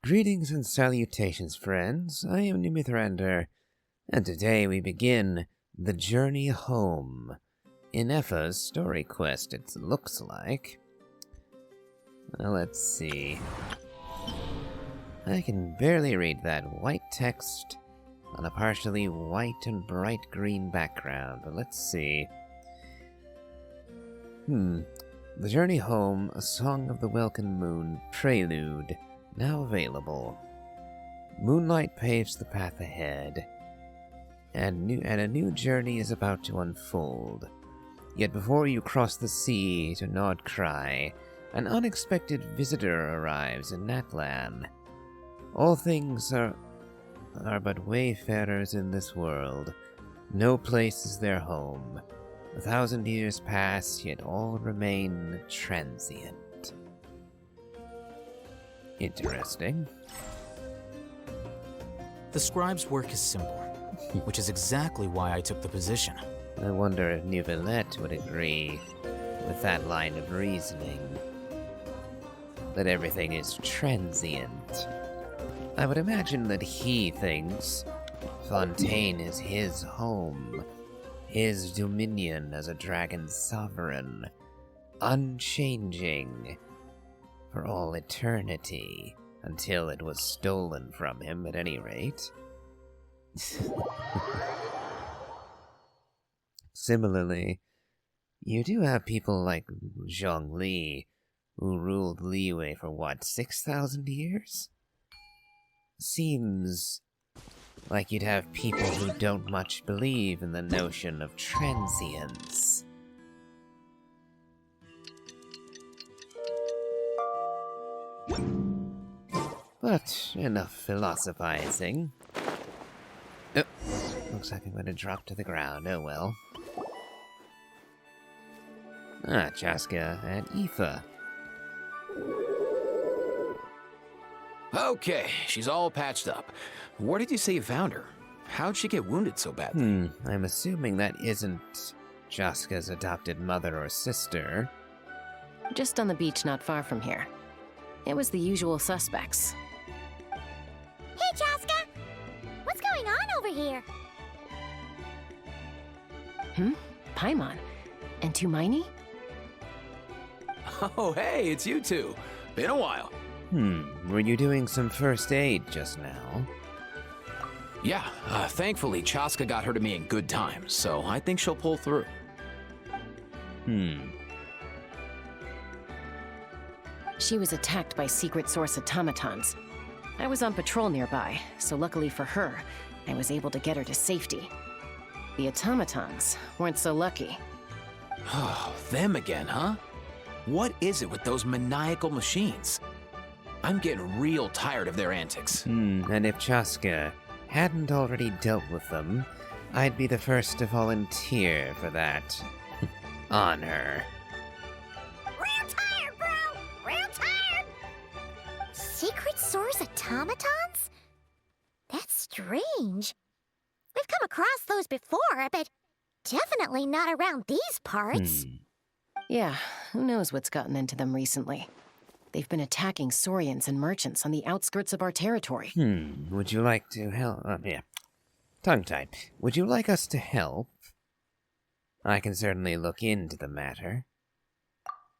Greetings and salutations, friends. I am Nimithrander, and today we begin the journey home in Effa's story quest, it looks like. Well, let's see. I can barely read that white text on a partially white and bright green background, but let's see. The Journey Home, A Song of the Welkin Moon, Prelude, now available. Moonlight paves the path ahead, and a new journey is about to unfold. Yet before you cross the sea to Nod Cry, an unexpected visitor arrives in Natlan. All things are but wayfarers in this world. No place is their home. 1,000 years pass, yet all remain transient. Interesting. The scribe's work is simple, which is exactly why I took the position. I wonder if Neuvillette would agree with that line of reasoning. That everything is transient. I would imagine that he thinks Fontaine is his home, his dominion as a dragon sovereign, unchanging, for all eternity, until it was stolen from him at any rate. Similarly, you do have people like Zhongli, who ruled Liyue for what, 6,000 years? Seems like you'd have people who don't much believe in the notion of transience. But enough philosophizing. Oh, looks like I'm going to drop to the ground, oh well. Ah, Chaska and Aoife. Okay, she's all patched up. Where did you say you found her? How'd she get wounded so badly? I'm assuming that isn't Chaska's adopted mother or sister. Just on the beach not far from here. It was the usual suspects. Hey, Chaska! What's going on over here? Paimon? And Tumaini? Oh, hey, it's you two. Been a while. Were you doing some first aid just now? Yeah, thankfully Chaska got her to me in good time, so I think she'll pull through. She was attacked by secret source automatons. I was on patrol nearby, so luckily for her, I was able to get her to safety. The automatons weren't so lucky. Oh, them again, huh? What is it with those maniacal machines? I'm getting real tired of their antics. And if Chaska hadn't already dealt with them, I'd be the first to volunteer for that honor. Real tired, bro! Real tired! Secret source automatons? That's strange. We've come across those before, but definitely not around these parts. Yeah, who knows what's gotten into them recently. They've been attacking Saurians and merchants on the outskirts of our territory. Would you like to help? Tongue-tied. Would you like us to help? I can certainly look into the matter.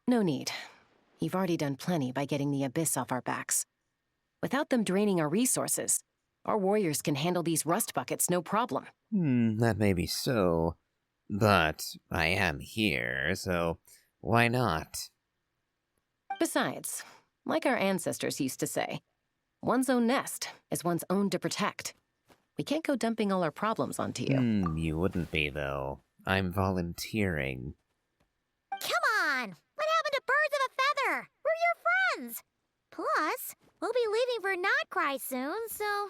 No need. You've already done plenty by getting the Abyss off our backs. Without them draining our resources, our warriors can handle these rust buckets no problem. That may be so, but I am here, so why not? Besides, like our ancestors used to say, one's own nest is one's own to protect. We can't go dumping all our problems onto you. You wouldn't be, though. I'm volunteering. Come on! What happened to birds of a feather? We're your friends! Plus, we'll be leaving for Notcry soon, so,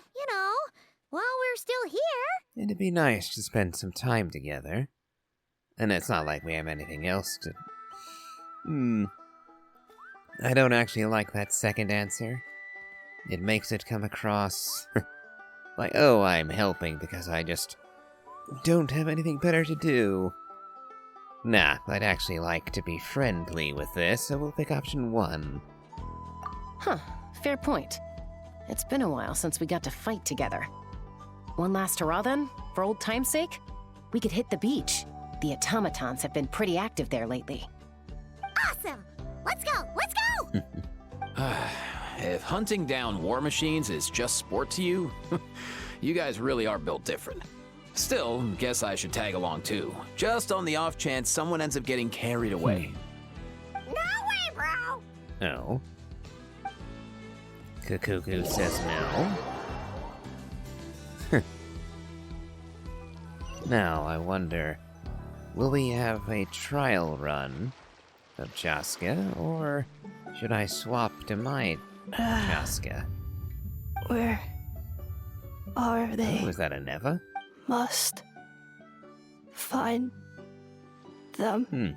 while we're still here... It'd be nice to spend some time together. And it's not like we have anything else to... I don't actually like that second answer. It makes it come across like, oh, I'm helping because I just don't have anything better to do. Nah, I'd actually like to be friendly with this, so we'll pick option 1. Huh, fair point. It's been a while since we got to fight together. One last hurrah then, for old time's sake? We could hit the beach. The automatons have been pretty active there lately. Awesome! Let's go! Let's go! If hunting down war machines is just sport to you, you guys really are built different. Still, guess I should tag along too, just on the off chance someone ends up getting carried away. No way, bro! No. Kukuku says no. Now, I wonder, will we have a trial run of Chaska, or should I swap to my Chaska? Where are they? Oh, is that a Neva? Must find them.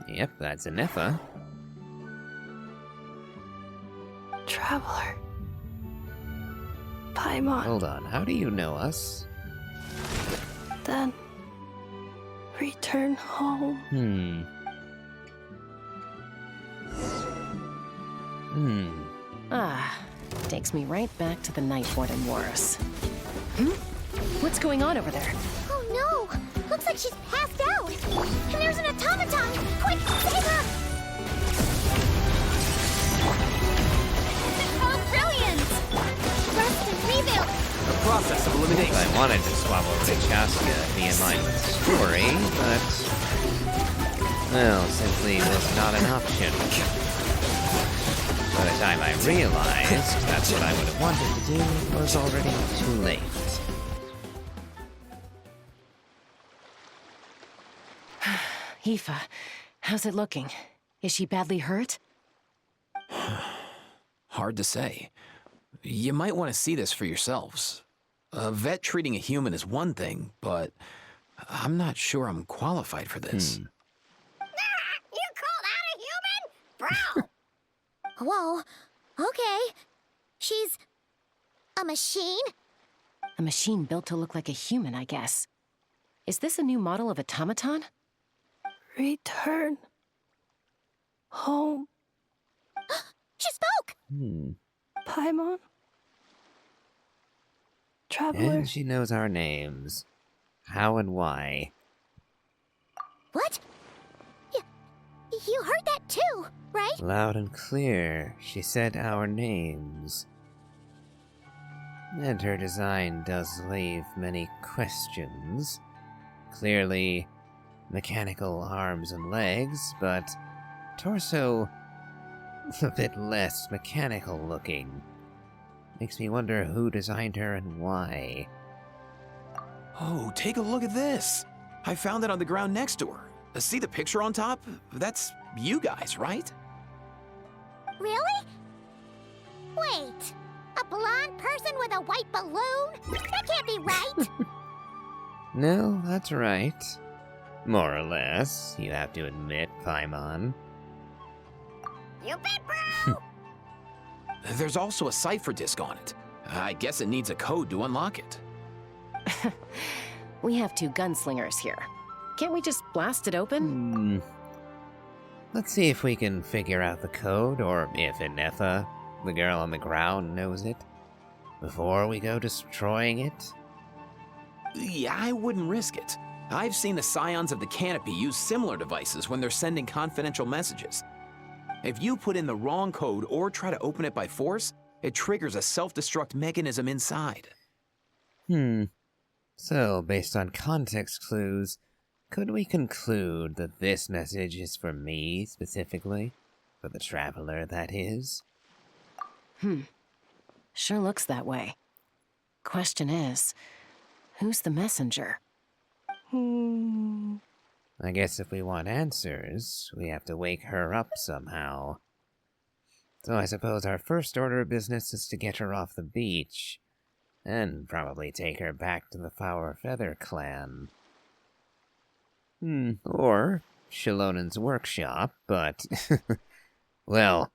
Yep, that's a Neva. Traveler. Paimon. Hold on, how do you know us? Then return home. Takes me right back to the Night Warden Wars. What's going on over there? Oh no! Looks like she's passed out! And there's an automaton! Quick, save her! Oh, brilliant! Rest and rebuild! The process of elimination. I wanted to swap over to Chaska to be in line with the story, but... well, simply was not an option. By the time I realized that's what I would have wanted to do, it was already too late. Aoife, how's it looking? Is she badly hurt? Hard to say. You might want to see this for yourselves. A vet treating a human is one thing, but I'm not sure I'm qualified for this. You call that a human? Bro! Whoa, okay. She's a machine? A machine built to look like a human, I guess. Is this a new model of automaton? Return home. She spoke! Paimon. Traveler. And she knows our names. How and why. What? You heard that too, right? Loud and clear, she said our names. And her design does leave many questions. Clearly, mechanical arms and legs, but torso a bit less mechanical looking. Makes me wonder who designed her and why. Oh, take a look at this. I found it on the ground next to her. See the picture on top? That's you guys, right? Really? Wait, a blonde person with a white balloon? That can't be right! No, that's right. More or less, you have to admit, Paimon. You bet, bro! There's also a cipher disk on it. I guess it needs a code to unlock it. We have two gunslingers here. Can't we just blast it open? Let's see if we can figure out the code, or if Inetha, the girl on the ground, knows it, before we go destroying it. Yeah, I wouldn't risk it. I've seen the Scions of the Canopy use similar devices when they're sending confidential messages. If you put in the wrong code or try to open it by force, it triggers a self-destruct mechanism inside. So, based on context clues, could we conclude that this message is for me, specifically? For the Traveler, that is? Sure looks that way. Question is, who's the messenger? I guess if we want answers, we have to wake her up somehow. So I suppose our first order of business is to get her off the beach, and probably take her back to the Flower Feather clan. Or Shilonen's workshop, but... well,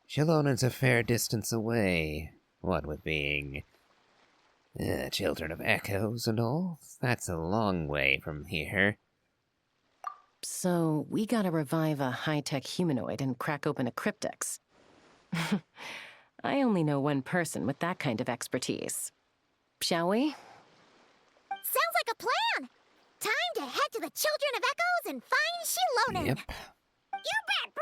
Shilonen's a fair distance away, what with being... Children of Echoes and all. That's a long way from here. So, we gotta revive a high-tech humanoid and crack open a cryptex. I only know one person with that kind of expertise. Shall we? Sounds like a plan! Time to head to the Children of Echoes and find Shilonen! Yep. You bet,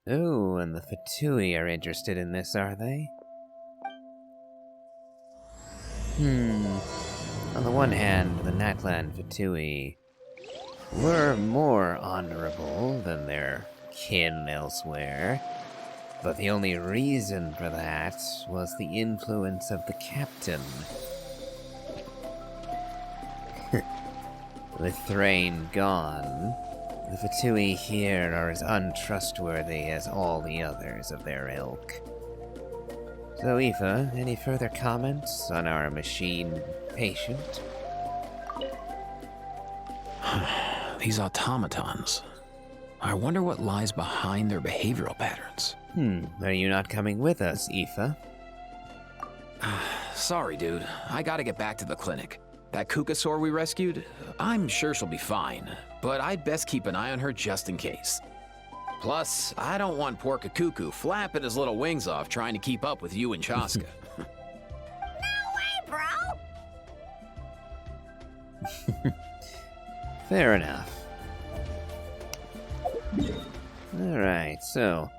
bro! Oh, and the Fatui are interested in this, are they? On the one hand, the Natlan Fatui were more honorable than their kin elsewhere, but the only reason for that was the influence of the captain. With Thrain gone, the Fatui here are as untrustworthy as all the others of their ilk. So, Aoife, any further comments on our machine patient? These automatons. I wonder what lies behind their behavioral patterns. Are you not coming with us, Aoife? Sorry, dude. I gotta get back to the clinic. That Kukasaur we rescued, I'm sure she'll be fine, but I'd best keep an eye on her just in case. Plus, I don't want poor Kakuku flapping his little wings off trying to keep up with you and Chaska. No way, bro! Fair enough. Alright, so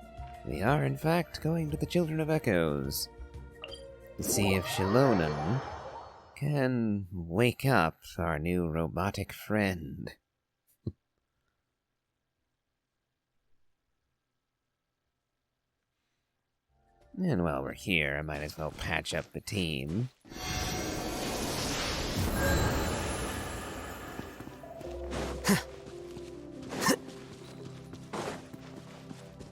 we are in fact going to the Children of Echoes to see if Shilonen can wake up our new robotic friend. And while we're here, I might as well patch up the team.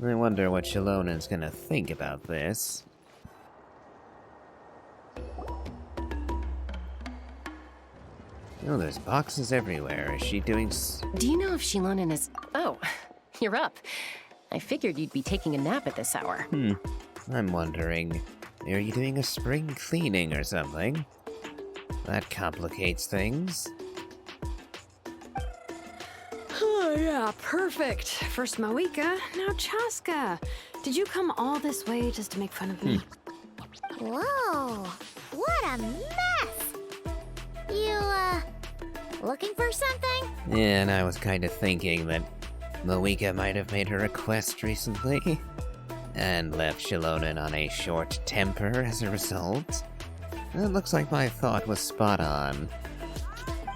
I wonder what Shilonen's gonna think about this. Oh, there's boxes everywhere. Is she doing Do you know if Shilonen is... Oh, you're up. I figured you'd be taking a nap at this hour. I'm wondering, are you doing a spring cleaning or something? That complicates things. Oh, yeah, perfect. First Mawika, now Chaska. Did you come all this way just to make fun of me? Whoa, what a mess! You, looking for something? Yeah, and I was kind of thinking that Mawika might have made her request recently, and left Shilonen on a short temper as a result. It looks like my thought was spot on.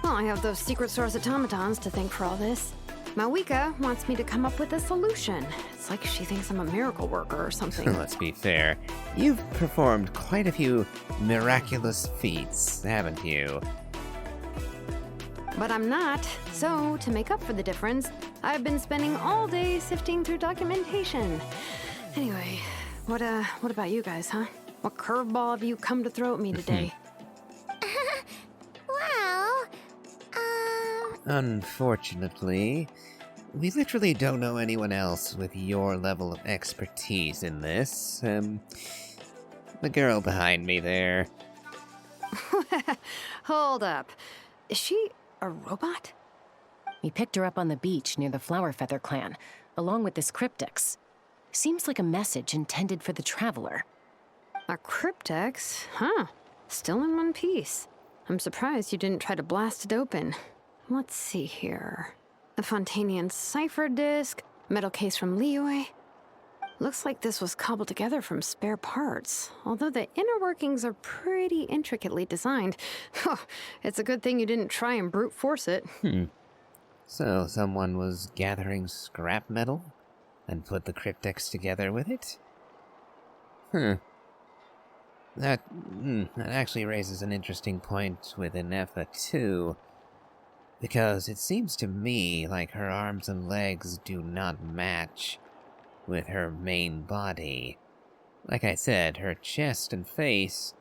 Well, I have those secret source automatons to thank for all this. Mawika wants me to come up with a solution. It's like she thinks I'm a miracle worker or something. Let's be fair. You've performed quite a few miraculous feats, haven't you? But I'm not. So, to make up for the difference, I've been spending all day sifting through documentation. Anyway, what about you guys, huh? What curveball have you come to throw at me today? Well, Unfortunately, we literally don't know anyone else with your level of expertise in this. The girl behind me there. Hold up. Is she a robot? We picked her up on the beach near the Flowerfeather clan, along with this cryptix. Seems like a message intended for the traveler. A cryptex? Huh. Still in one piece. I'm surprised you didn't try to blast it open. Let's see here. The Fontanian cipher disk, metal case from Liyue. Looks like this was cobbled together from spare parts, although the inner workings are pretty intricately designed. It's a good thing you didn't try and brute force it. So someone was gathering scrap metal and put the cryptex together with it? That actually raises an interesting point with Inefa, too. Because it seems to me like her arms and legs do not match with her main body. Like I said, her chest and face,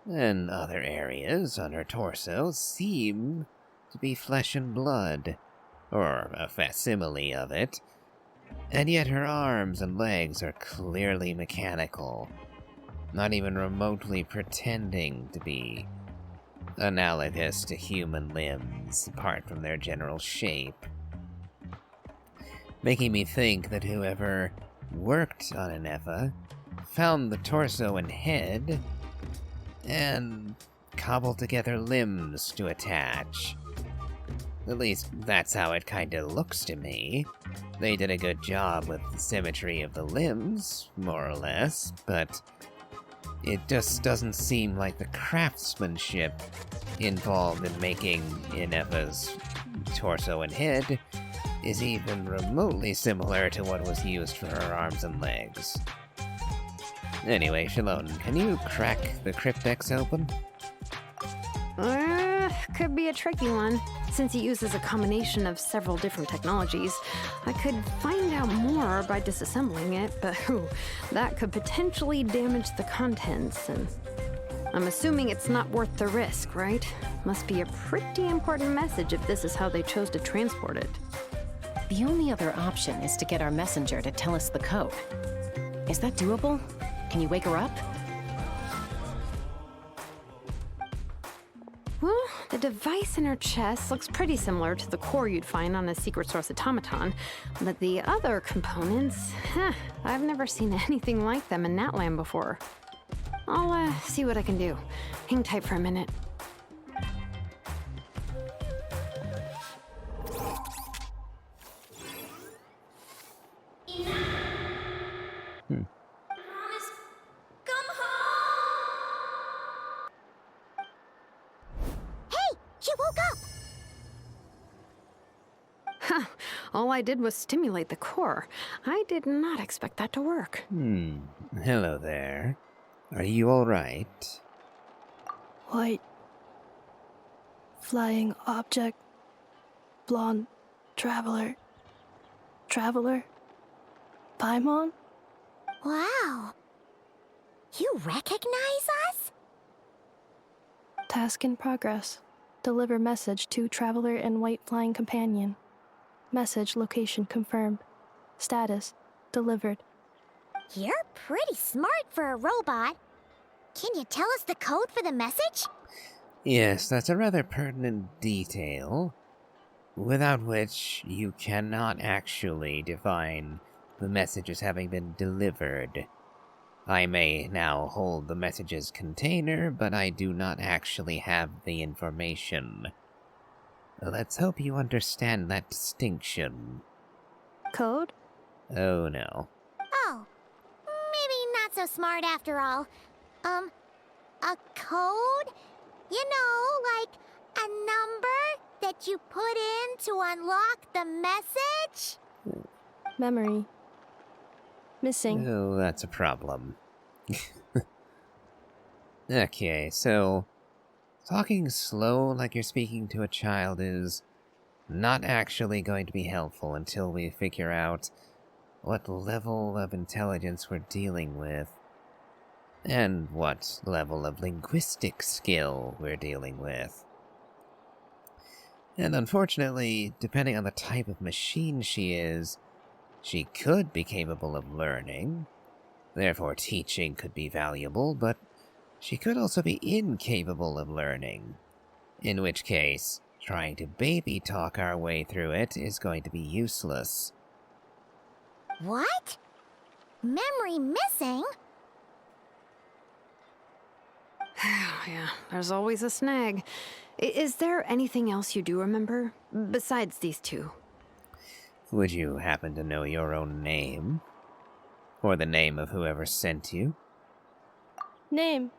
and other areas on her torso seem to be flesh and blood, or a facsimile of it. And yet her arms and legs are clearly mechanical, not even remotely pretending to be analogous to human limbs, apart from their general shape. Making me think that whoever worked on Inefa, found the torso and head, and cobbled together limbs to attach. At least, that's how it kinda looks to me. They did a good job with the symmetry of the limbs, more or less, but it just doesn't seem like the craftsmanship involved in making Inefa's torso and head is even remotely similar to what was used for her arms and legs. Anyway, Shalon, can you crack the cryptex open? Could be a tricky one. Since it uses a combination of several different technologies, I could find out more by disassembling it, but that could potentially damage the contents, and I'm assuming it's not worth the risk, right? Must be a pretty important message if this is how they chose to transport it. The only other option is to get our messenger to tell us the code. Is that doable? Can you wake her up? Well, the device in her chest looks pretty similar to the core you'd find on a secret source automaton, but the other components, I've never seen anything like them in Natlan before. I'll see what I can do. Hang tight for a minute. She woke up! All I did was stimulate the core. I did not expect that to work. Hello there. Are you alright? White. Flying object. Blonde. Traveler. Traveler. Paimon? Wow. You recognize us? Task in progress. Deliver message to Traveler and White Flying Companion. Message location confirmed. Status delivered. You're pretty smart for a robot. Can you tell us the code for the message? Yes, that's a rather pertinent detail, without which you cannot actually define the message as having been delivered. I may now hold the message's container, but I do not actually have the information. Let's hope you understand that distinction. Code? Oh no. Oh, maybe not so smart after all. A code? You know, like a number that you put in to unlock the message? Memory. Missing. Oh, that's a problem. Okay, so talking slow like you're speaking to a child is not actually going to be helpful until we figure out what level of intelligence we're dealing with, and what level of linguistic skill we're dealing with. And unfortunately, depending on the type of machine she is, she could be capable of learning, therefore teaching could be valuable, but she could also be incapable of learning, in which case, trying to baby talk our way through it is going to be useless. What? Memory missing? Yeah, there's always a snag. Is there anything else you do remember, besides these two? Would you happen to know your own name? Or the name of whoever sent you? Name.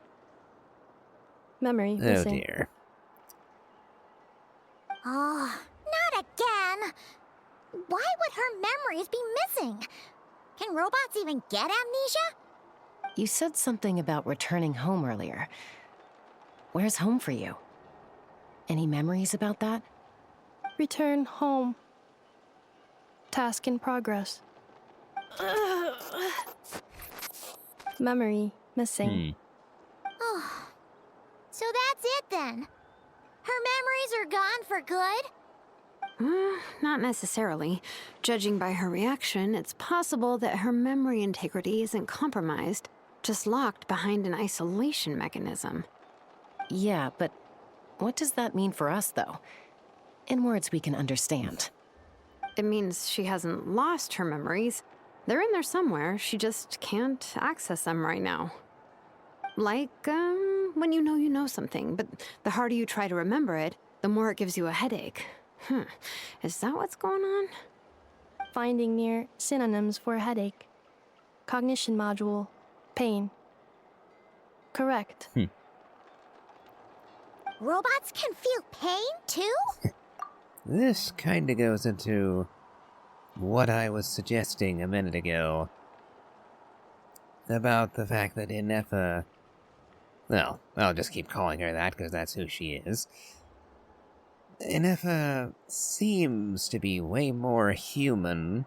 Memory Oh missing. dear. Oh, not again! Why would her memories be missing? Can robots even get amnesia? You said something about returning home earlier. Where's home for you? Any memories about that? Return home. Task in progress. Memory missing. Oh, so that's it then. Her memories are gone for good? Not necessarily. Judging by her reaction, it's possible that her memory integrity isn't compromised, just locked behind an isolation mechanism. Yeah, but what does that mean for us, though? In words we can understand. It means she hasn't lost her memories, They're in there somewhere, she just can't access them right now. Like, when you know something, but the harder you try to remember it, the more it gives you a headache. Is that what's going on? Finding near synonyms for headache. Cognition module. Pain. Correct. Robots can feel pain, too? This kinda goes into what I was suggesting a minute ago about the fact that Ineffa... Well, I'll just keep calling her that because that's who she is. Ineffa seems to be way more human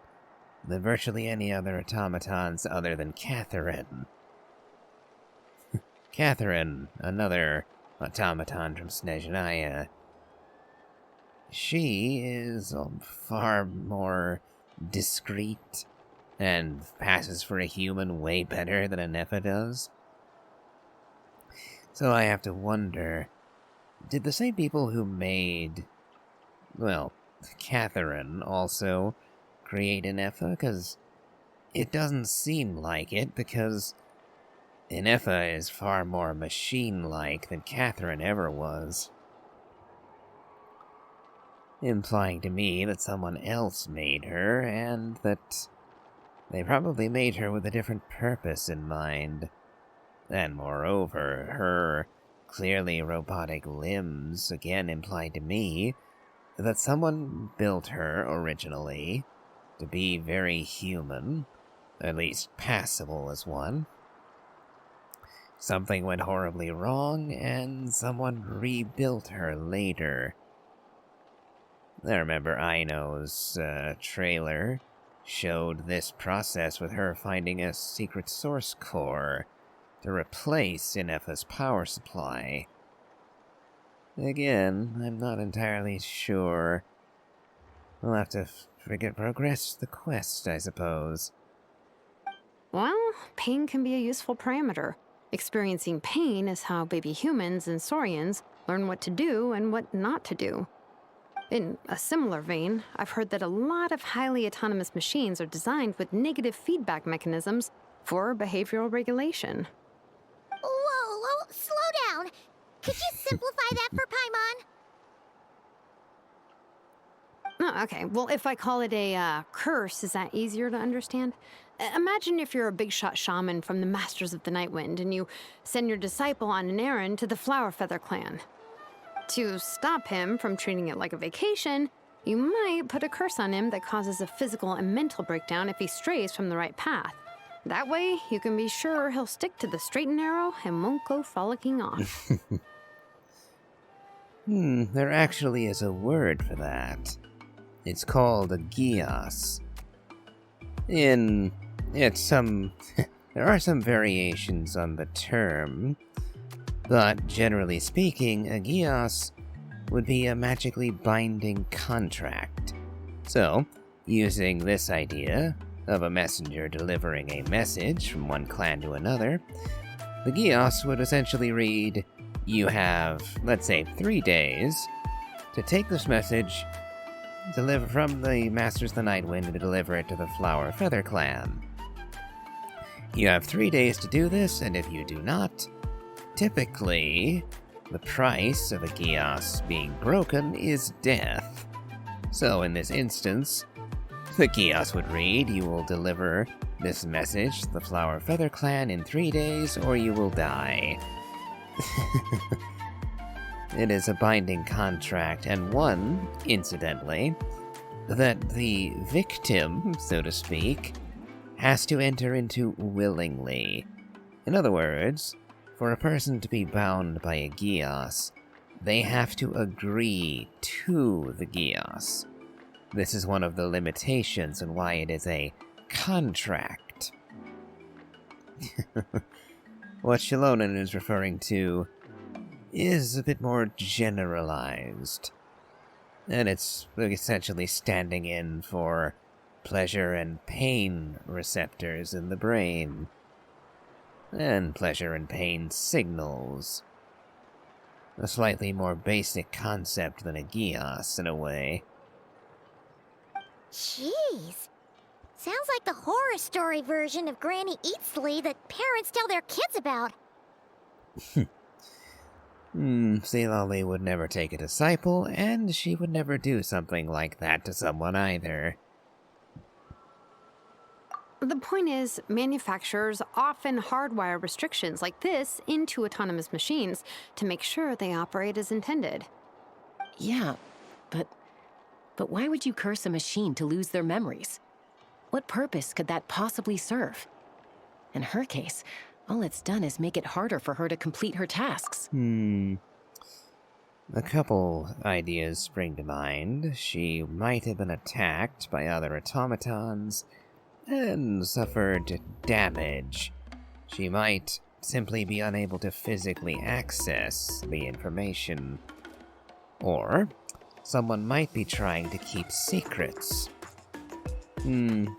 than virtually any other automatons other than Catherine. Catherine, another automaton from Snezhnaya. She is far more discreet and passes for a human way better than Ineffa does. So I have to wonder, did the same people who made, well, Catherine also create Ineffa? Because it doesn't seem like it, because Ineffa is far more machine-like than Catherine ever was. Implying to me that someone else made her, and that they probably made her with a different purpose in mind. And moreover, her clearly robotic limbs again implied to me that someone built her originally to be very human, at least passable as one. Something went horribly wrong, and someone rebuilt her later. I remember Aino's trailer showed this process with her finding a secret source core to replace Ineffa's power supply. Again, I'm not entirely sure. We'll have to progress the quest, I suppose. Well, pain can be a useful parameter. Experiencing pain is how baby humans and saurians learn what to do and what not to do. In a similar vein, I've heard that a lot of highly autonomous machines are designed with negative feedback mechanisms for behavioral regulation. Whoa, slow down. Could you simplify that for Paimon? Oh, okay, well, if I call it a curse, is that easier to understand? Imagine if you're a big shot shaman from the Masters of the Nightwind and you send your disciple on an errand to the Flower Feather clan. To stop him from treating it like a vacation, you might put a curse on him that causes a physical and mental breakdown if he strays from the right path. That way, you can be sure he'll stick to the straight and narrow and won't go frolicking off. There actually is a word for that. It's called a gios. There are some variations on the term, but generally speaking, a gios would be a magically binding contract. So, using this idea of a messenger delivering a message from one clan to another, the gios would essentially read, you have, let's say, 3 days to take this message, deliver from the Masters of the Nightwind, and deliver it to the Flower Feather clan. You have 3 days to do this, and if you do not, typically, the price of a gios being broken is death. So in this instance, the gios would read, you will deliver this message to the Flower Feather clan in 3 days, or you will die. It is a binding contract, and one, incidentally, that the victim, so to speak, has to enter into willingly. In other words, for a person to be bound by a gios, they have to agree to the gios. This is one of the limitations and why it is a contract. What Shilonen is referring to is a bit more generalized, and it's essentially standing in for pleasure and pain receptors in the brain, and pleasure and pain signals. A slightly more basic concept than a gios, in a way. Jeez. Sounds like the horror story version of Granny Eatsley that parents tell their kids about. Seelolly would never take a disciple, and she would never do something like that to someone either. The point is, manufacturers often hardwire restrictions like this into autonomous machines to make sure they operate as intended. Yeah, but why would you curse a machine to lose their memories? What purpose could that possibly serve? In her case, all it's done is make it harder for her to complete her tasks. A couple ideas spring to mind. She might have been attacked by other automatons and suffered damage. She might simply be unable to physically access the information. Or someone might be trying to keep secrets.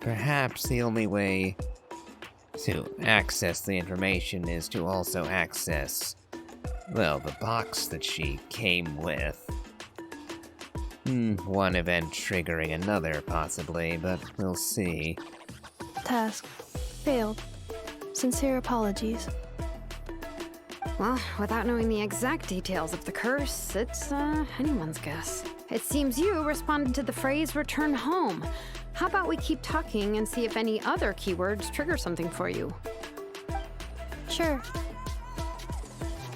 Perhaps the only way to access the information is to also access, well, the box that she came with. One event triggering another, possibly, but we'll see. Task failed. Sincere apologies. Well, without knowing the exact details of the curse, it's anyone's guess. It seems you responded to the phrase return home. How about we keep talking and see if any other keywords trigger something for you? Sure.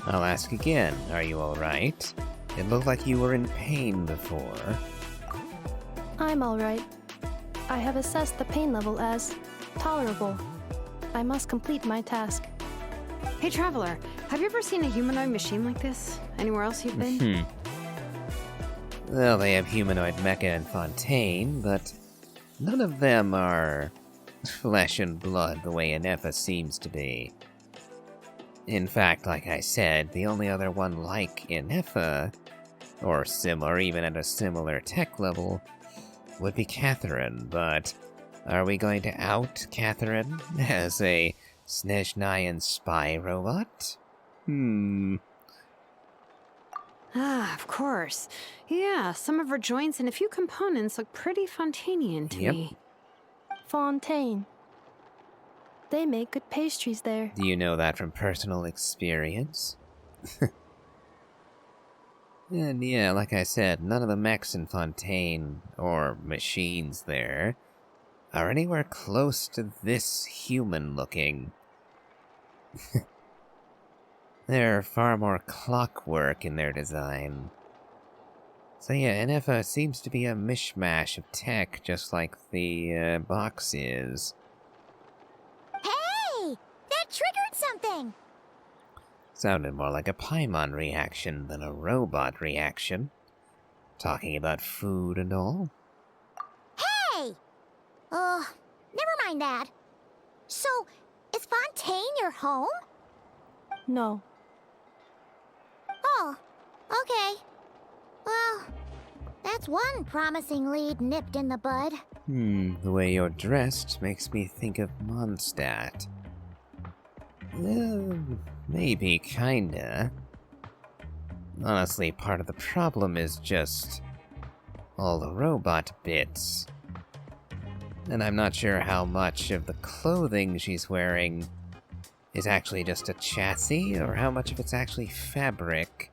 I'll ask again, are you alright? It looked like you were in pain before. I'm alright. I have assessed the pain level as tolerable. I must complete my task. Hey, Traveler, have you ever seen a humanoid machine like this? Anywhere else you've been? Well, they have humanoid mecha and Fontaine, but none of them are flesh and blood the way Inefa seems to be. In fact, like I said, the only other one like Inefa, or similar, even at a similar tech level, would be Catherine, but are we going to out Catherine as a Snezhnayan spy robot? Ah, of course. Yeah, some of her joints and a few components look pretty Fontanian to me. Fontaine. They make good pastries there. Do you know that from personal experience? And yeah, like I said, none of the mechs in Fontaine, or machines there, are anywhere close to this human-looking. They're far more clockwork in their design. So yeah, Inefa seems to be a mishmash of tech, just like the box is. Hey! That triggered something! Sounded more like a Paimon reaction than a robot reaction. Talking about food and all. Hey! Never mind that. So, is Fontaine your home? No. Oh, okay. Well, that's one promising lead nipped in the bud. The way you're dressed makes me think of Mondstadt. Maybe, kinda. Honestly, part of the problem is just all the robot bits. And I'm not sure how much of the clothing she's wearing is actually just a chassis, or how much of it's actually fabric.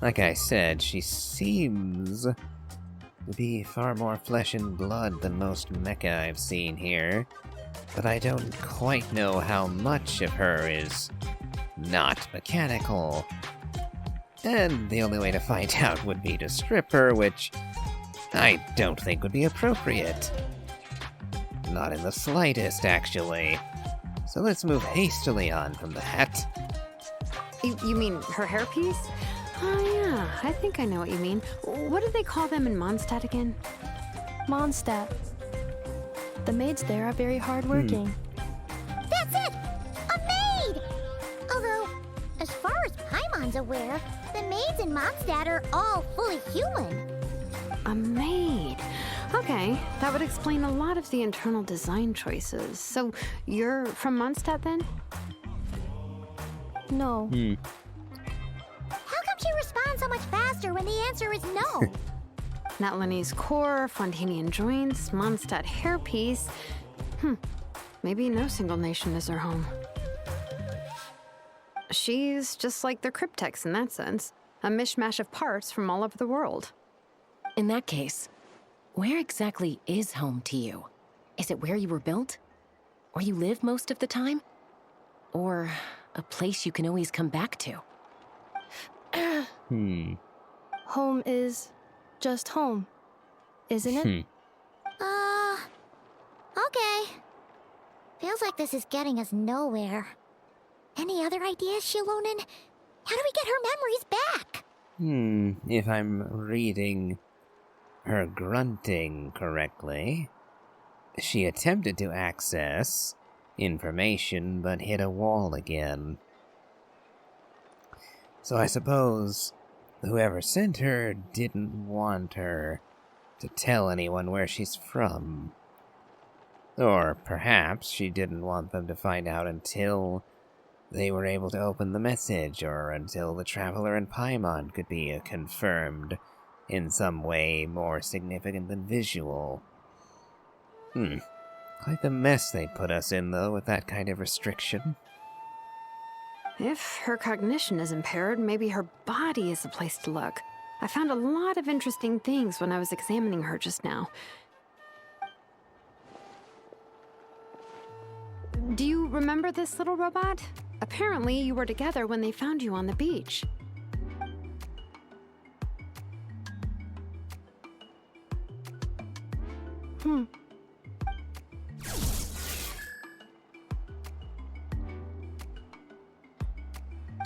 Like I said, she seems to be far more flesh and blood than most mecha I've seen here, but I don't quite know how much of her is not mechanical. And the only way to find out would be to strip her, which I don't think would be appropriate. Not in the slightest, actually. So let's move hastily on from that. You mean her hairpiece? Oh yeah, I think I know what you mean. What do they call them in Mondstadt again? Mondstadt. The maids there are very hardworking. That's it! A maid! Although, as far as Paimon's aware, the maids in Mondstadt are all fully human. A maid. Okay, that would explain a lot of the internal design choices. So, you're from Mondstadt then? No. How come she responds so much faster when the answer is no? Natlanese core, Fontanian joints, Mondstadt hairpiece. Maybe no single nation is her home. She's just like the Cryptex in that sense. A mishmash of parts from all over the world. In that case, where exactly is home to you? Is it where you were built? Where you live most of the time? Or a place you can always come back to? Home is just home, isn't it? Okay. Feels like this is getting us nowhere. Any other ideas, Shilonen? How do we get her memories back? If I'm reading her grunting correctly, she attempted to access information but hit a wall again. So I suppose whoever sent her didn't want her to tell anyone where she's from. Or perhaps she didn't want them to find out until they were able to open the message, or until the Traveler and Paimon could be confirmed in some way more significant than visual. Quite the mess they'd put us in, though, with that kind of restriction. If her cognition is impaired, maybe her body is the place to look. I found a lot of interesting things when I was examining her just now. Do you remember this little robot? Apparently, you were together when they found you on the beach.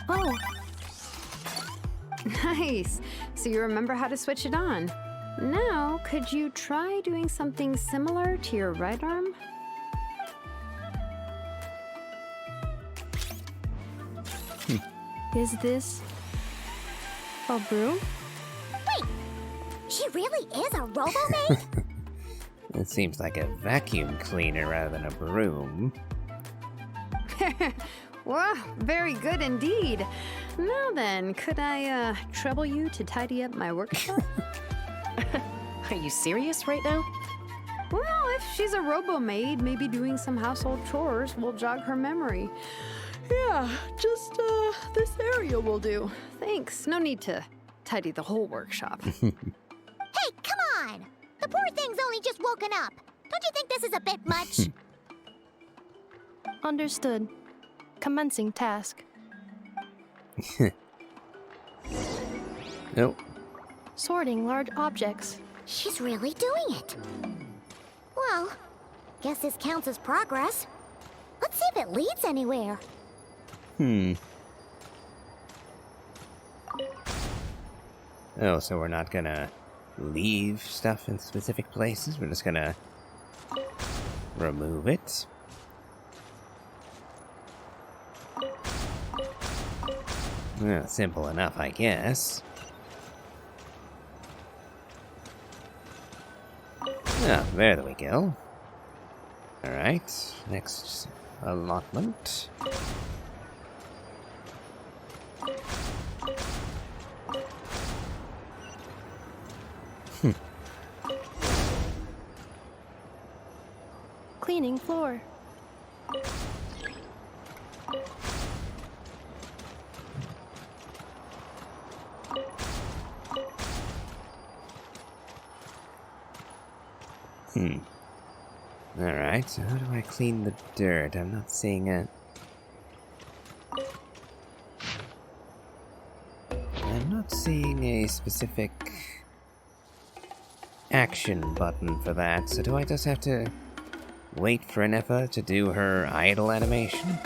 Oh, Nice. So you remember how to switch it on. Now, could you try doing something similar to your right arm? is this a broom? Wait! She really is a robo-maid? It seems like a vacuum cleaner rather than a broom. Wow, very good indeed. Now then, could I trouble you to tidy up my workshop? Are you serious right now? Well, if she's a robo-maid, maybe doing some household chores will jog her memory. Yeah, just this area will do. Thanks. No need to tidy the whole workshop. Hey, come on! The poor thing's only just woken up. Don't you think this is a bit much? Understood. Commencing task. Nope. Sorting large objects. She's really doing it. Well, guess this counts as progress. Let's see if it leads anywhere. Oh, so we're not gonna leave stuff in specific places? We're just gonna remove it? Well, simple enough, I guess. Ah, there we go. Alright, next allotment. Cleaning floor. Alright, so how do I clean the dirt? I'm not seeing it. I'm not seeing a specific action button for that, so do I just have to wait for Nefa to do her idle animation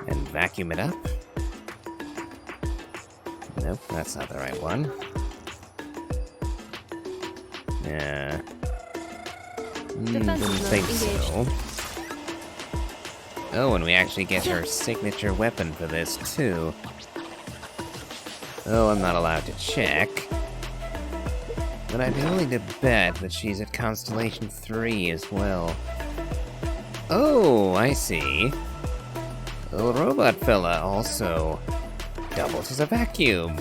and vacuum it up? Nope, that's not the right one. Yeah. Didn't think so. Oh, and we actually get her signature weapon for this, too. Oh, I'm not allowed to check. But I'd be willing to bet that she's at Constellation 3 as well. Oh, I see. The little robot fella also doubles as a vacuum.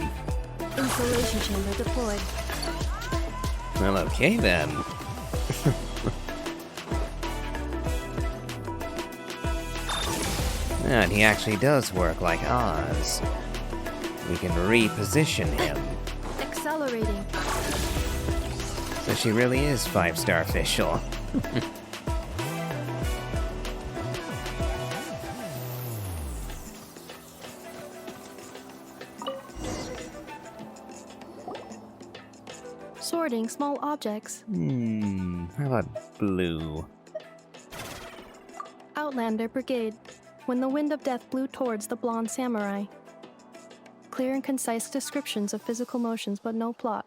Insulation chamber deployed. Well, okay then. And he actually does work like Oz. We can reposition him. Accelerating. So she really is 5-star official. Sorting small objects. How about blue? Outlander Brigade. When the wind of death blew towards the blonde samurai. Clear and concise descriptions of physical motions, but no plot.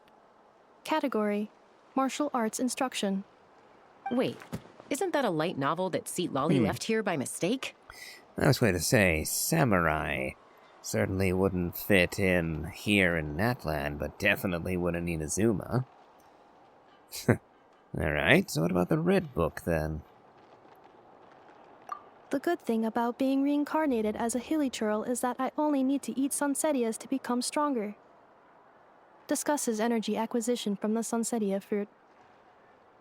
Category: martial arts instruction. Wait, isn't that a light novel that Seat Lolly left here by mistake? I was going to say, samurai. Certainly wouldn't fit in here in Natland, but definitely would in Inazuma. Alright, so what about the red book then? The good thing about being reincarnated as a hilly churl is that I only need to eat sunsettias to become stronger. Discusses energy acquisition from the sunsettia fruit.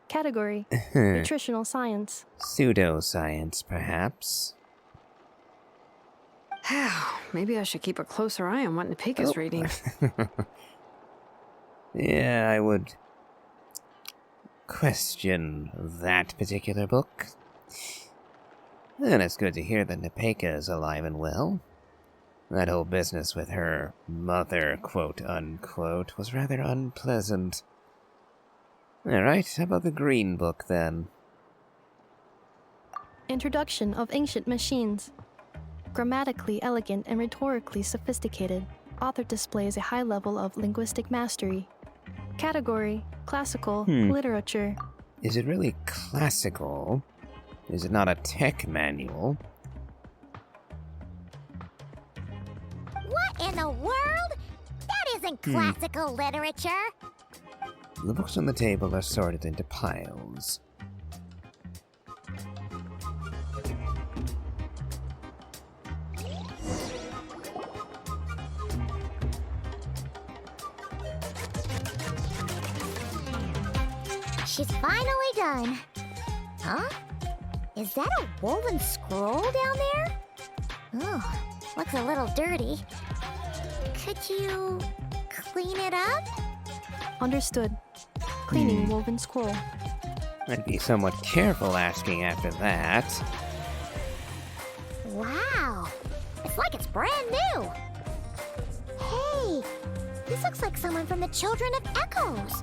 Category: nutritional science. Pseudoscience, perhaps? Maybe I should keep a closer eye on what Nepeka's reading. Yeah, I would question that particular book. And it's good to hear that Nepeka is alive and well. That whole business with her mother, quote-unquote, was rather unpleasant. Alright, how about the green book, then? Introduction of ancient machines. Grammatically elegant and rhetorically sophisticated, author displays a high level of linguistic mastery. Category: classical literature. Is it really classical? Is it not a tech manual? What in the world? That isn't classical literature. The books on the table are sorted into piles. She's finally done. Huh? Is that a woven scroll down there? Oh, looks a little dirty. Could you clean it up? Understood. Cleaning woven scroll. I'd be somewhat careful asking after that. Wow, it's like it's brand new. Hey, this looks like someone from the Children of Echoes.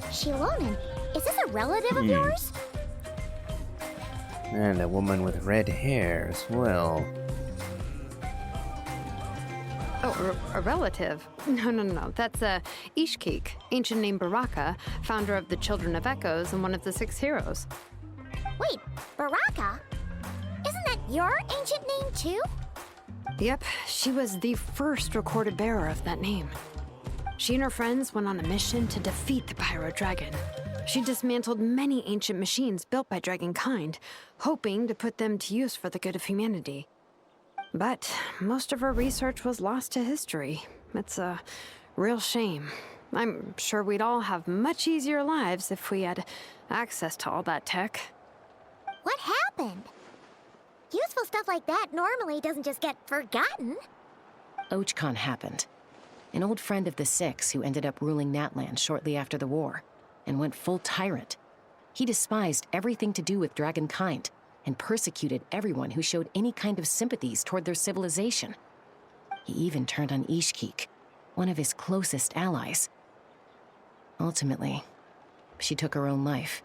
Shilonen, is this a relative of yours? And a woman with red hair as well. Oh, a relative? No. That's Ishkik, ancient name Baraka, founder of the Children of Echoes and one of the 6 heroes. Wait, Baraka? Isn't that your ancient name too? Yep, she was the first recorded bearer of that name. She and her friends went on a mission to defeat the Pyro Dragon. She dismantled many ancient machines built by Dragonkind, hoping to put them to use for the good of humanity. But most of her research was lost to history. It's a real shame. I'm sure we'd all have much easier lives if we had access to all that tech. What happened? Useful stuff like that normally doesn't just get forgotten. Ochkon happened. An old friend of the 6 who ended up ruling Natland shortly after the war, and went full tyrant. He despised everything to do with Dragonkind, and persecuted everyone who showed any kind of sympathies toward their civilization. He even turned on Ishkik, one of his closest allies. Ultimately, she took her own life,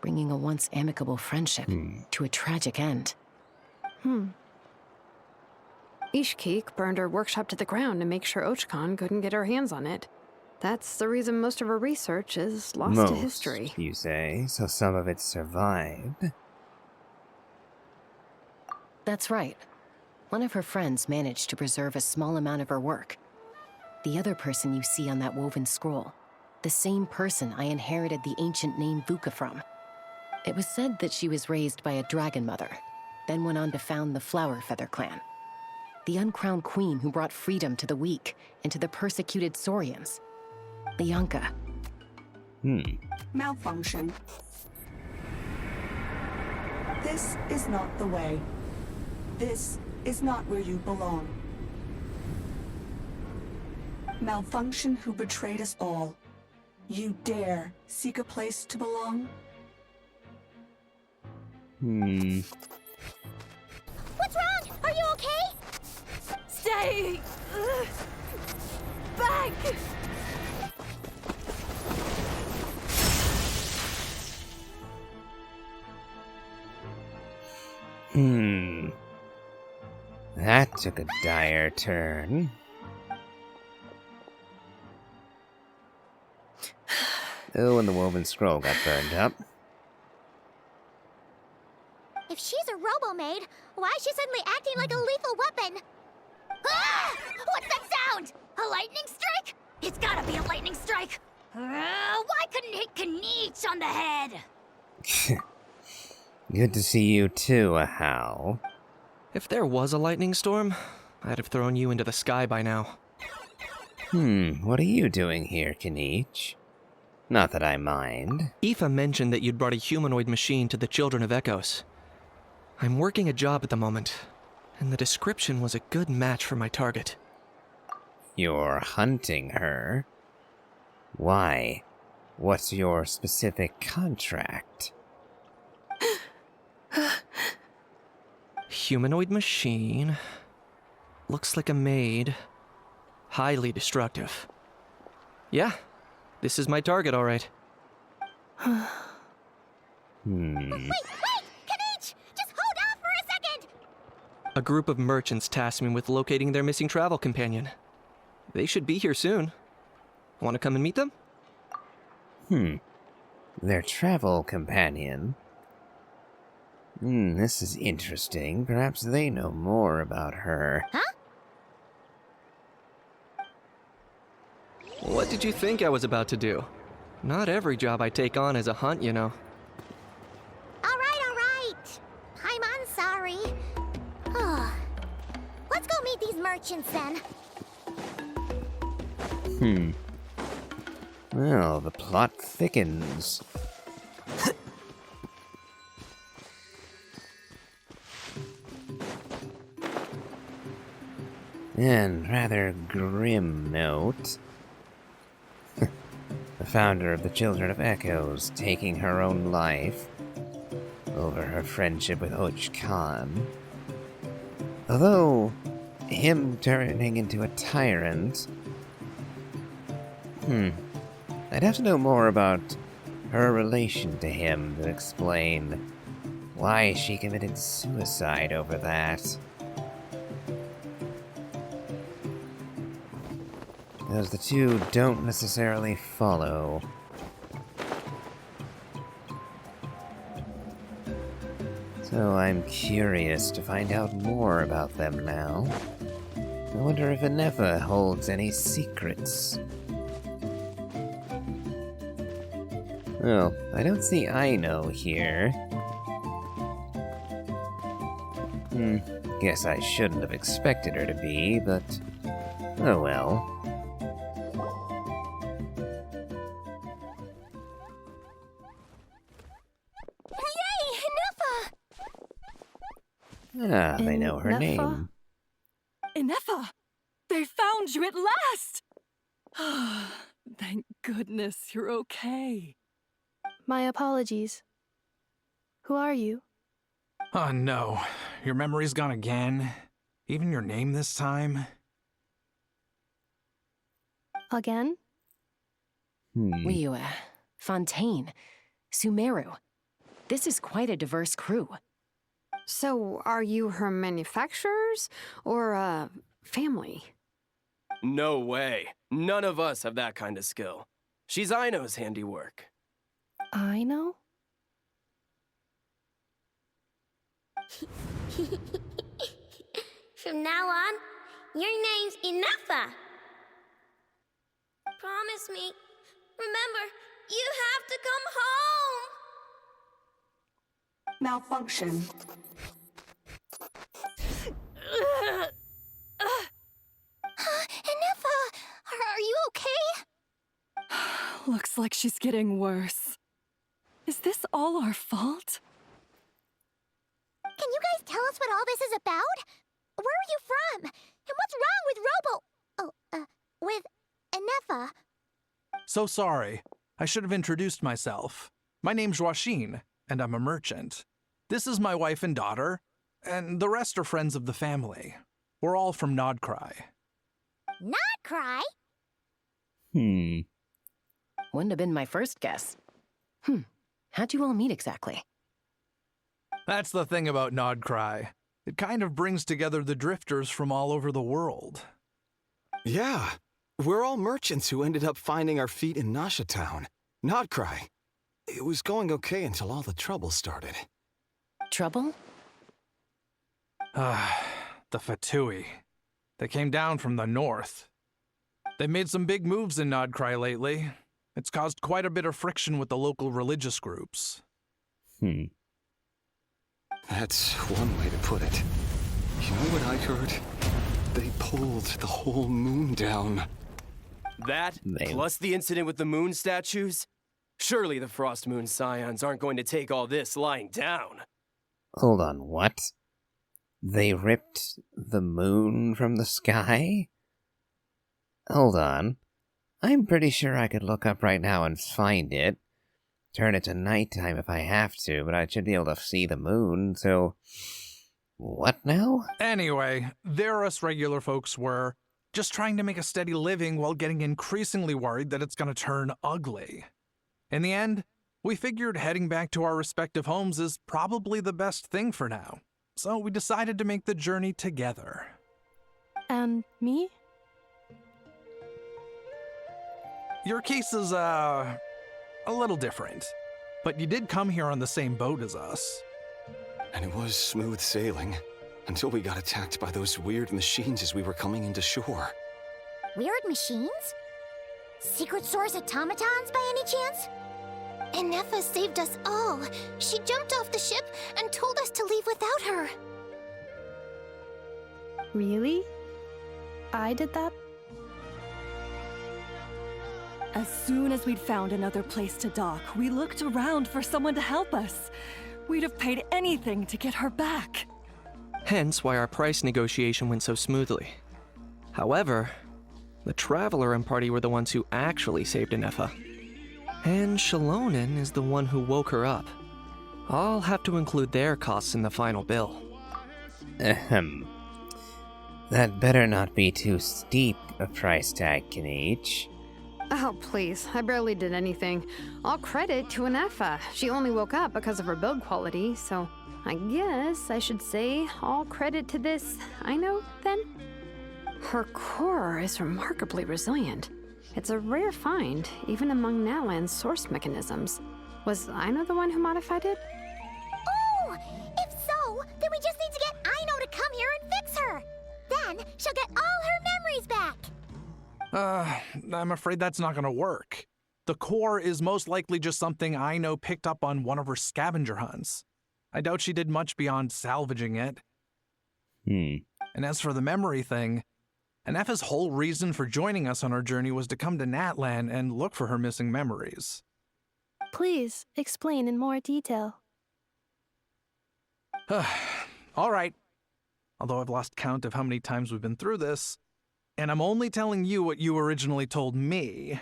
bringing a once amicable friendship to a tragic end. Ishkik burned her workshop to the ground to make sure Ochkon couldn't get her hands on it. That's the reason most of her research is lost to history. You say, so some of it survived. That's right. One of her friends managed to preserve a small amount of her work. The other person you see on that woven scroll, the same person I inherited the ancient name Vuka from. It was said that she was raised by a dragon mother, then went on to found the Flower Feather clan. The uncrowned queen who brought freedom to the weak and to the persecuted Saurians. Lianka. Malfunction. This is not the way. This is not where you belong. Malfunction who betrayed us all. You dare seek a place to belong? What's wrong? Are you okay? Stay back! That took a dire turn. Oh, and the woven scroll got burned up. If she's a robo-maid, why is she suddenly acting like a lethal weapon? Ah! What's that sound? A lightning strike? It's gotta be a lightning strike. Why couldn't it hit Kniech on the head? Good to see you too, Ahau. If there was a lightning storm, I'd have thrown you into the sky by now. What are you doing here, Kniech? Not that I mind. Aoife mentioned that you'd brought a humanoid machine to the Children of Echoes. I'm working a job at the moment, and the description was a good match for my target. You're hunting her? Why? What's your specific contract? Humanoid machine. Looks like a maid. Highly destructive. Yeah, this is my target, all right. Wait! Kniech! Just hold off for a second! A group of merchants tasked me with locating their missing travel companion. They should be here soon. Want to come and meet them? Their travel companion? This is interesting. Perhaps they know more about her. Huh? What did you think I was about to do? Not every job I take on is a hunt, you know. All right. I'm sorry. Let's go meet these merchants then. Well, the plot thickens. And rather grim note. The founder of the Children of Echoes taking her own life over her friendship with Uch Khan. Although, him turning into a tyrant... I'd have to know more about her relation to him to explain why she committed suicide over that. Because the two don't necessarily follow. So I'm curious to find out more about them now. I wonder if Inefa holds any secrets. Well, I don't see Aino here. Guess I shouldn't have expected her to be, but... oh well. Ah, they know her name. Inefa! They found you at last! Thank goodness you're okay. My apologies. Who are you? Oh no, your memory's gone again? Even your name this time? Again? Liyue, Fontaine, Sumeru. This is quite a diverse crew. So, are you her manufacturers or family? No way. None of us have that kind of skill. She's Aino's handiwork. Aino? From now on, your name's Inefa. Promise me. Remember, you have to come home. Malfunction. Inefa, are you okay? Looks like she's getting worse. Is this all our fault? Can you guys tell us what all this is about? Where are you from? And what's wrong with with Enefa? So sorry. I should have introduced myself. My name's Joachine, and I'm a merchant. This is my wife and daughter, and the rest are friends of the family. We're all from Nodcry. Nodcry? Wouldn't have been my first guess. How'd you all meet exactly? That's the thing about Nodcry. It kind of brings together the drifters from all over the world. Yeah, we're all merchants who ended up finding our feet in Nasha Town. Nodcry. It was going okay until all the trouble started. Trouble? The Fatui. They came down from the north. They've made some big moves in Nodcry lately. It's caused quite a bit of friction with the local religious groups. That's one way to put it. You know what I heard? They pulled the whole moon down. That, plus the incident with the moon statues? Surely the Frost Moon Scions aren't going to take all this lying down. Hold on, what? They ripped the moon from the sky? Hold on. I'm pretty sure I could look up right now and find it. Turn it to nighttime if I have to, but I should be able to see the moon, so... What now? Anyway, there us regular folks were just trying to make a steady living while getting increasingly worried that it's going to turn ugly. In the end, we figured heading back to our respective homes is probably the best thing for now. So we decided to make the journey together. And me? Your case is, a little different. But you did come here on the same boat as us. And it was smooth sailing, until we got attacked by those weird machines as we were coming into shore. Weird machines? Secret Source automatons by any chance? Enefa saved us all. She jumped off the ship and told us to leave without her. Really? I did that? As soon as we'd found another place to dock, we looked around for someone to help us. We'd have paid anything to get her back. Hence why our price negotiation went so smoothly. However, the Traveler and party were the ones who actually saved Enefa. And Shalonen is the one who woke her up. I'll have to include their costs in the final bill. Ahem. That better not be too steep a price tag, Kinich. Oh, please. I barely did anything. All credit to Enefa. She only woke up because of her build quality, so I guess I should say all credit to this Aino, then? Her core is remarkably resilient. It's a rare find, even among Nalan's source mechanisms. Was Aino the one who modified it? Oh! If so, then we just need to get Aino to come here and fix her! Then she'll get all her memories back! I'm afraid that's not going to work. The core is most likely just something Aino picked up on one of her scavenger hunts. I doubt she did much beyond salvaging it. And as for the memory thing, Enefa's whole reason for joining us on our journey was to come to Natlan and look for her missing memories. Please, explain in more detail. All right. Although I've lost count of how many times we've been through this, and I'm only telling you what you originally told me.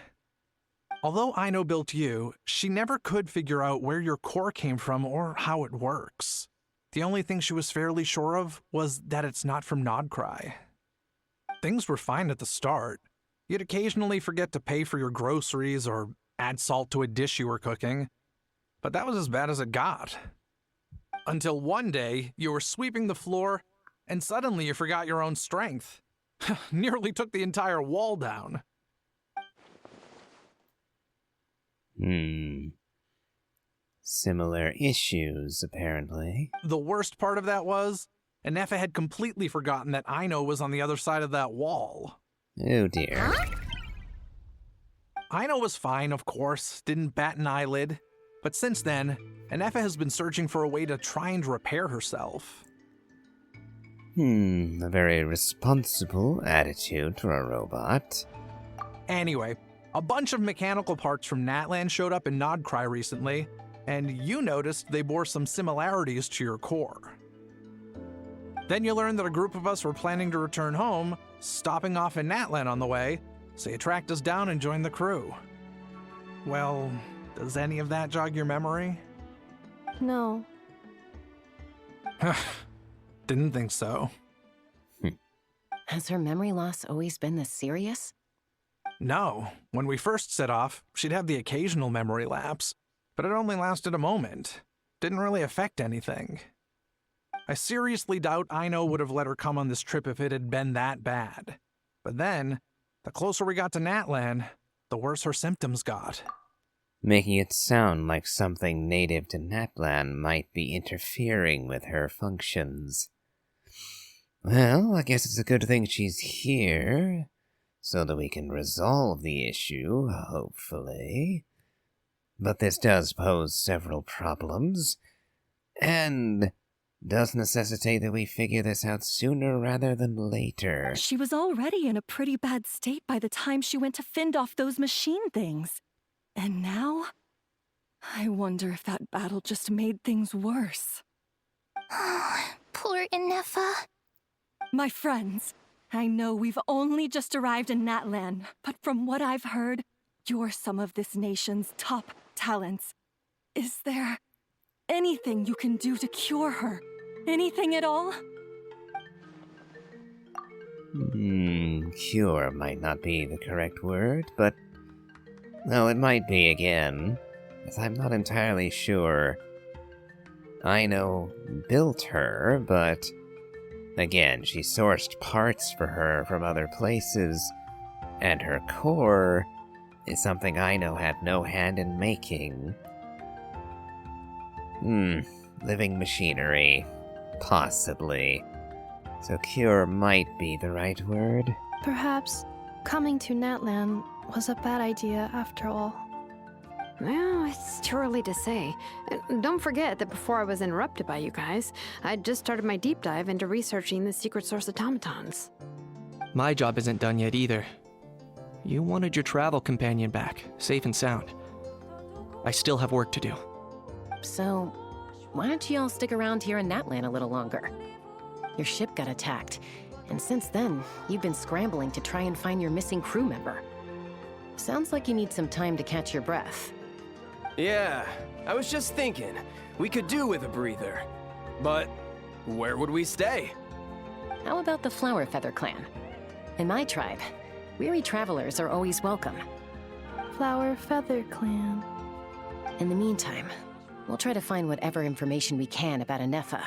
Although Aino built you, she never could figure out where your core came from or how it works. The only thing she was fairly sure of was that it's not from Nodcry. Things were fine at the start. You'd occasionally forget to pay for your groceries or add salt to a dish you were cooking. But that was as bad as it got. Until one day, you were sweeping the floor, and suddenly you forgot your own strength. Nearly took the entire wall down. Similar issues, apparently. The worst part of that was, Enefa had completely forgotten that Aino was on the other side of that wall. Oh dear. Aino was fine, of course, didn't bat an eyelid. But since then, Enefa has been searching for a way to try and repair herself. A very responsible attitude for a robot. Anyway, A bunch of mechanical parts from Natlan showed up in Nodcry recently, and you noticed they bore some similarities to your core. Then you learned that a group of us were planning to return home, stopping off in Natlan on the way, so you tracked us down and joined the crew. Well, does any of that jog your memory? No. Didn't think so. Has her memory loss always been this serious? No. When we first set off, she'd have the occasional memory lapse, but it only lasted a moment. Didn't really affect anything. I seriously doubt Aino would have let her come on this trip if it had been that bad. But then, the closer we got to Natlan, the worse her symptoms got. Making it sound like something native to Natlan might be interfering with her functions. Well, I guess it's a good thing she's here, so that we can resolve the issue, hopefully. But this does pose several problems, and does necessitate that we figure this out sooner rather than later. She was already in a pretty bad state by the time she went to fend off those machine things. And now, I wonder if that battle just made things worse. Poor Inefa. My friends, I know we've only just arrived in Natlan, but from what I've heard, you're some of this nation's top talents. Is there anything you can do to cure her? Anything at all? Cure might not be the correct word, but... no, it might be again, as I'm not entirely sure. Aino built her, but... again, she sourced parts for her from other places, and her core is something Aino had no hand in making. Living machinery. Possibly. So cure might be the right word. Perhaps coming to Natlan was a bad idea after all. Well, it's too early to say. And don't forget that before I was interrupted by you guys, I'd just started my deep dive into researching the secret source automatons. My job isn't done yet either. You wanted your travel companion back, safe and sound. I still have work to do. So, why don't you all stick around here in Natlan a little longer? Your ship got attacked, and since then, you've been scrambling to try and find your missing crew member. Sounds like you need some time to catch your breath. Yeah, I was just thinking, we could do with a breather. But where would we stay? How about the Flower Feather clan? In my tribe, weary travelers are always welcome. Flower Feather Clan. In the meantime, we'll try to find whatever information we can about Inefa.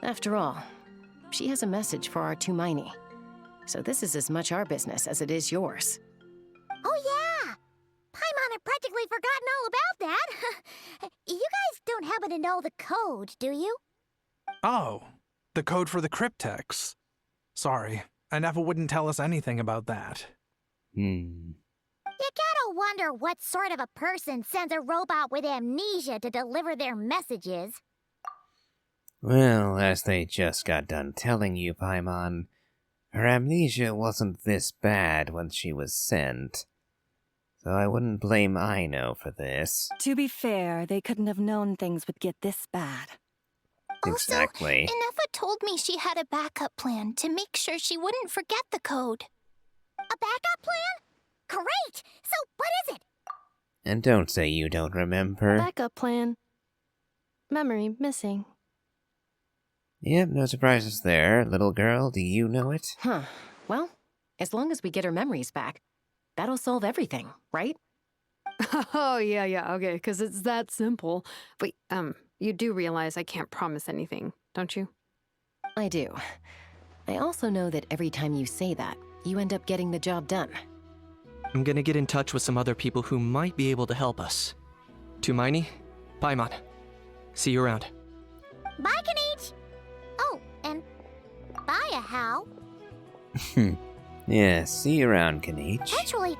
After all, she has a message for our Tumaini. So this is as much our business as it is yours. Oh yeah! Paimon had practically forgotten all about that. You guys don't happen to know the code, do you? Oh, the code for the cryptex. Sorry, Inefa wouldn't tell us anything about that. You gotta wonder what sort of a person sends a robot with amnesia to deliver their messages. Well, as they just got done telling you, Paimon, her amnesia wasn't this bad when she was sent. So I wouldn't blame Aino for this. To be fair, they couldn't have known things would get this bad. Exactly. Also, Inefa told me she had a backup plan to make sure she wouldn't forget the code. A backup plan? Great! So what is it? And don't say you don't remember. Backup plan. Memory missing. Yep, no surprises there. Little girl, do you know it? Huh. Well, as long as we get her memories back, that'll solve everything, right? Oh, yeah, okay, because it's that simple. Wait, you do realize I can't promise anything, don't you? I do. I also know that every time you say that, you end up getting the job done. I'm gonna get in touch with some other people who might be able to help us. Tumaini, Paimon. See you around. Bye, Kanich! Oh, and bye, Hal. Yeah, see you around, Kanich. Actually,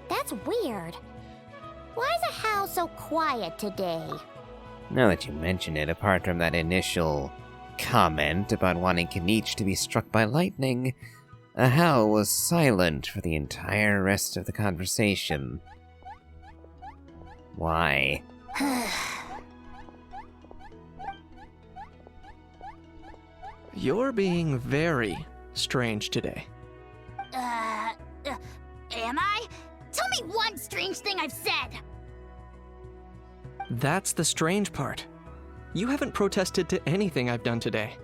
that's weird. Why is a Hal so quiet today? Now that you mention it, apart from that initial comment about wanting Kanich to be struck by lightning, Ahau was silent for the entire rest of the conversation. Why? You're being very strange today. Am I? Tell me one strange thing I've said! That's the strange part. You haven't protested to anything I've done today.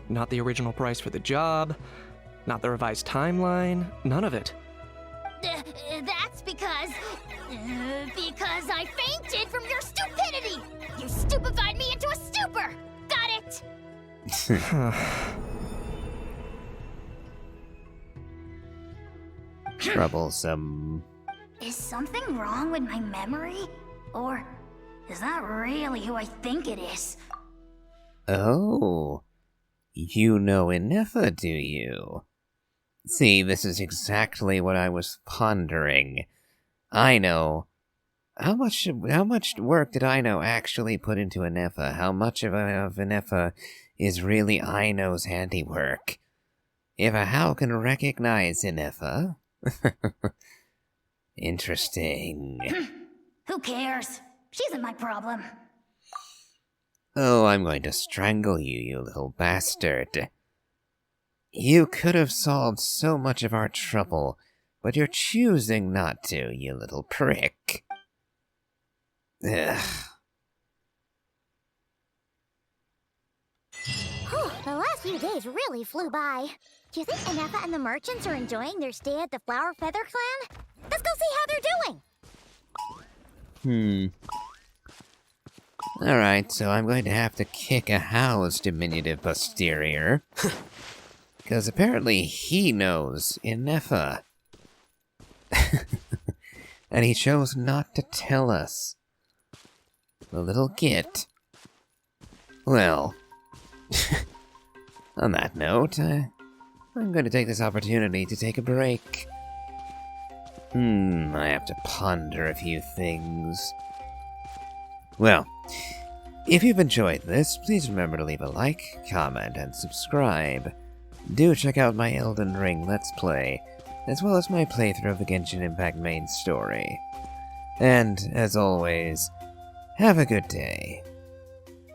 Not the original price for the job, not the revised timeline, none of it. That's because I fainted from your stupidity! You stupefied me into a stupor! Got it? Troublesome. Is something wrong with my memory? Or is that really who I think it is? Oh. You know Inefa, do you? See, this is exactly what I was pondering. I know. How much work did Ino actually put into Inefa? How much of Inefa is really Ino's handiwork? If Ahau can recognize Inefa... Interesting. Who cares? She isn't my problem. Oh, I'm going to strangle you, you little bastard. You could have solved so much of our trouble, but you're choosing not to, you little prick. Ugh. Whew, the last few days really flew by. Do you think Inefa and the merchants are enjoying their stay at the Flower Feather Clan? Let's go see how they're doing! Alright, so I'm going to have to kick Ahau's diminutive posterior. Because apparently he knows Inefa. And he chose not to tell us. The little git. Well, on that note, I'm going to take this opportunity to take a break. I have to ponder a few things. Well, if you've enjoyed this, please remember to leave a like, comment, and subscribe. Do check out my Elden Ring Let's Play, as well as my playthrough of the Genshin Impact main story. And, as always, have a good day.